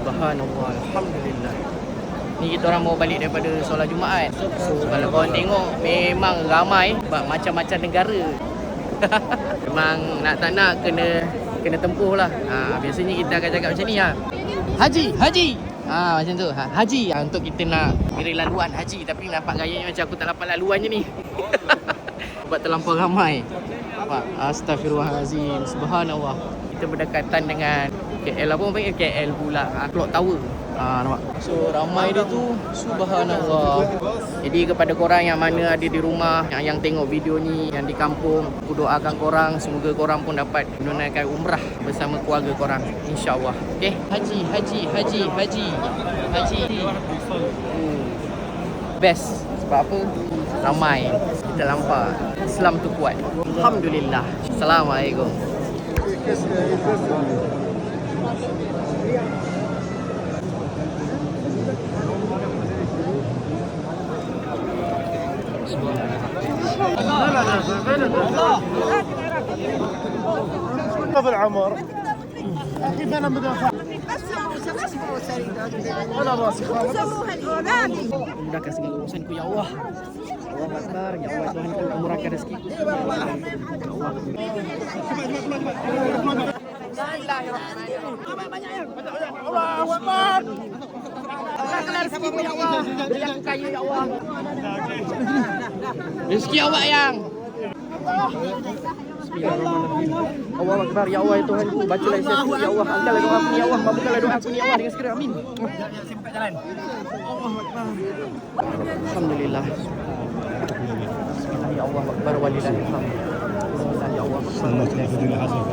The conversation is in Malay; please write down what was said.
Subhanallah, alhamdulillah. Ni kita orang mau balik daripada solat Jumaat. So kalau korang tengok memang ramai macam-macam negara. Memang nak tak nak kena tempuh lah. Biasanya kita akan cakap macam ni lah. Haji. Macam tu. Haji. Untuk kita nak kira laluan haji. Tapi nampak gayanya macam aku tak dapat laluan je ni. Sebab terlampau ramai. Astaghfirullahalazim. Subhanallah. Kita berdekatan dengan KL, apa orang panggil KL pula, Clock Tower. Nampak. So ramai dia tu, subhanallah. Jadi kepada korang yang mana ada di rumah, yang tengok video ni, yang di kampung, aku doakan korang semoga korang pun dapat menunaikan umrah bersama keluarga korang, insya-Allah. Okey, haji. Best. Sebab apa? Ramai. Kita nampak Islam tu kuat. Alhamdulillah. Assalamualaikum. في العمر كيف انا بدافع ولا راسي خالص Mudahkan segala urusanku ya Allah. Allah Akbar, ya Allah Tuhan ku murahkan rezekiku. Ya Allah. Allahu Akbar. Murahkan rezekiku ya Allah. Beri aku kaya ya Allah. Rezeki awak yang Bismillahirrahmanirrahim. Allah Akbar, ya Allah ya Tuhan ku, bacalah isiku ya Allah, angkatlah doa aku ya Allah, kabulkanlah doa aku ya Allah dengan segera, amin. Alhamdulillah. Bismillah ya Allah Akbar walillahil hamd. Bismillah ya Allah Akbar.